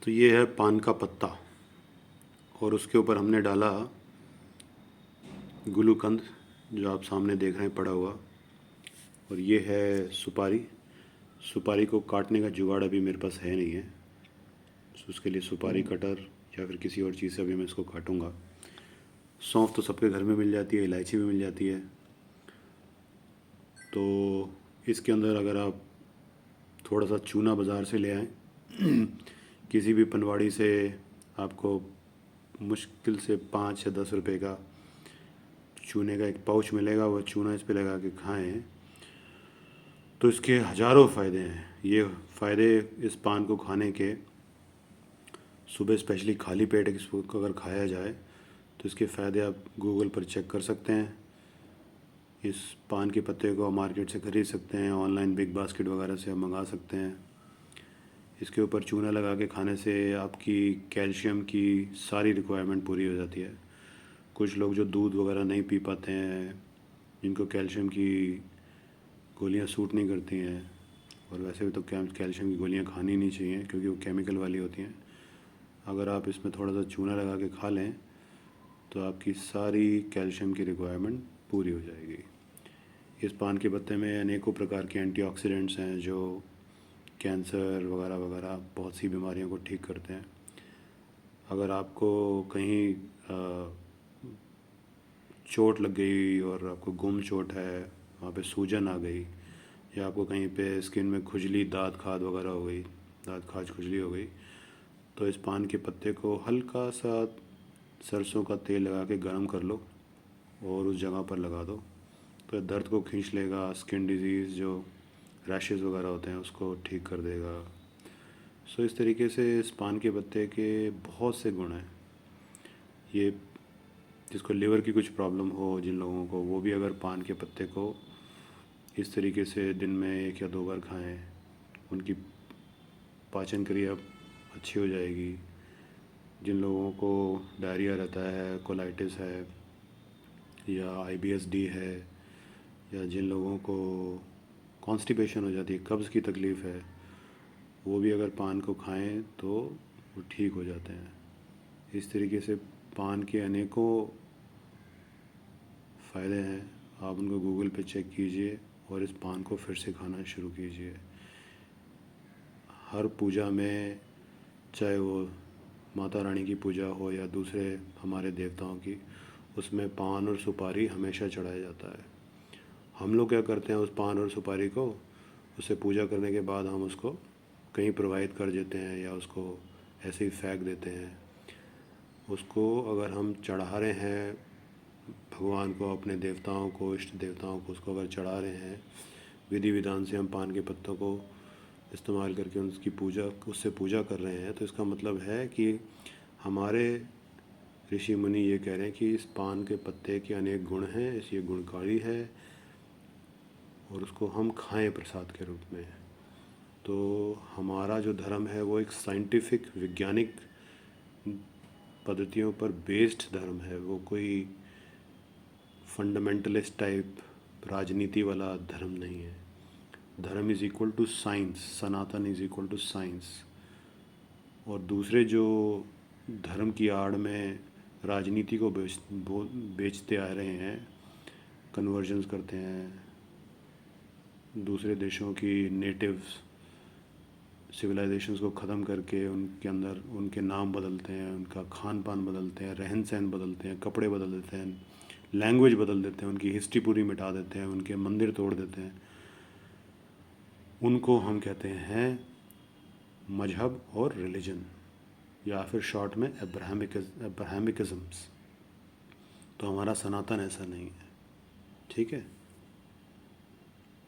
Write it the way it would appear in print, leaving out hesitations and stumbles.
तो ये है पान का पत्ता और उसके ऊपर हमने डाला गुलूकंद जो आप सामने देख रहे हैं पड़ा हुआ। और ये है सुपारी। सुपारी को काटने का जुगाड़ अभी मेरे पास है नहीं है, तो उसके लिए सुपारी कटर या फिर किसी और चीज़ से अभी मैं इसको काटूँगा। सौंफ तो सबके घर में मिल जाती है, इलायची भी मिल जाती है। तो इसके अंदर अगर आप थोड़ा सा चूना बाज़ार से ले आएँ किसी भी पनवाड़ी से, आपको मुश्किल से 5 या 10 रुपए का चूने का एक पाउच मिलेगा। वो चूना इस पे लगा के खाएं तो इसके हज़ारों फ़ायदे हैं। ये फ़ायदे इस पान को खाने के, सुबह स्पेशली खाली पेट इसको अगर खाया जाए तो इसके फ़ायदे आप गूगल पर चेक कर सकते हैं। इस पान के पत्ते को आप मार्केट से ख़रीद सकते हैं, ऑनलाइन बिग बास्केट वगैरह से आप मंगा सकते हैं। इसके ऊपर चूना लगा के खाने से आपकी कैल्शियम की सारी रिक्वायरमेंट पूरी हो जाती है। कुछ लोग जो दूध वगैरह नहीं पी पाते हैं, जिनको कैल्शियम की गोलियां सूट नहीं करती हैं, और वैसे भी तो कैल्शियम की गोलियां खानी नहीं चाहिए क्योंकि वो केमिकल वाली होती हैं, अगर आप इसमें थोड़ा सा चूना लगा के खा लें तो आपकी सारी कैल्शियम की रिक्वायरमेंट पूरी हो जाएगी। इस पान के पत्ते में अनेकों प्रकार के एंटीऑक्सीडेंट्स हैं जो कैंसर वगैरह वगैरह बहुत सी बीमारियों को ठीक करते हैं। अगर आपको कहीं चोट लग गई और आपको गुम चोट है, वहाँ पे सूजन आ गई, या आपको कहीं पे स्किन में खुजली, दाँत खाज वगैरह हो गई, दाँत खाज खुजली हो गई, तो इस पान के पत्ते को हल्का सा सरसों का तेल लगा के गर्म कर लो और उस जगह पर लगा दो, तो दर्द को खींच लेगा। स्किन डिजीज़ जो रैशेज़ वगैरह होते हैं उसको ठीक कर देगा। सो इस तरीके से इस पान के पत्ते के बहुत से गुण हैं। ये जिसको लिवर की कुछ प्रॉब्लम हो, जिन लोगों को, वो भी अगर पान के पत्ते को इस तरीके से दिन में 1 या 2 बार खाएं, उनकी पाचन क्रिया अच्छी हो जाएगी। जिन लोगों को डायरिया रहता है, कोलाइटिस है, या IBSD है, या जिन लोगों को कॉन्स्टिपेशन हो जाती है, कब्ज़ की तकलीफ़ है, वो भी अगर पान को खाएं तो वो ठीक हो जाते हैं। इस तरीके से पान के अनेकों फ़ायदे हैं। आप उनको गूगल पे चेक कीजिए और इस पान को फिर से खाना शुरू कीजिए। हर पूजा में, चाहे वो माता रानी की पूजा हो या दूसरे हमारे देवताओं की, उसमें पान और सुपारी हमेशा चढ़ाया जाता है। हम लोग क्या करते हैं, उस पान और सुपारी को, उससे पूजा करने के बाद हम उसको कहीं प्रवाहित कर देते हैं या उसको ऐसे ही फेंक देते हैं। उसको अगर हम चढ़ा रहे हैं भगवान को, अपने देवताओं को, इष्ट देवताओं को, उसको अगर चढ़ा रहे हैं विधि विधान से, हम पान के पत्तों को इस्तेमाल करके उसकी पूजा, उससे पूजा कर रहे हैं, तो इसका मतलब है कि हमारे ऋषि मुनि ये कह रहे हैं कि इस पान के पत्ते के अनेक गुण हैं, इस ये गुणकारी है, और उसको हम खाएं प्रसाद के रूप में। तो हमारा जो धर्म है वो एक साइंटिफिक, वैज्ञानिक पद्धतियों पर बेस्ड धर्म है। वो कोई फंडामेंटलिस्ट टाइप राजनीति वाला धर्म नहीं है। धर्म is equal to science, Sanatan is equal to science. और दूसरे जो धर्म की आड़ में राजनीति को बेचते आ रहे हैं, कन्वर्जन्स करते हैं, दूसरे देशों की नेटिव सिविलाइजेशंस को ख़त्म करके उनके अंदर उनके नाम बदलते हैं, उनका खान पान बदलते हैं, रहन सहन बदलते हैं, कपड़े बदल देते हैं, लैंग्वेज बदल देते हैं, उनकी हिस्ट्री पूरी मिटा देते हैं, उनके मंदिर तोड़ देते हैं, उनको हम कहते हैं मजहब और रिलीजन, या फिर शॉर्ट में अब्राहमिकिज़म्स। तो हमारा सनातन ऐसा नहीं है। ठीक है।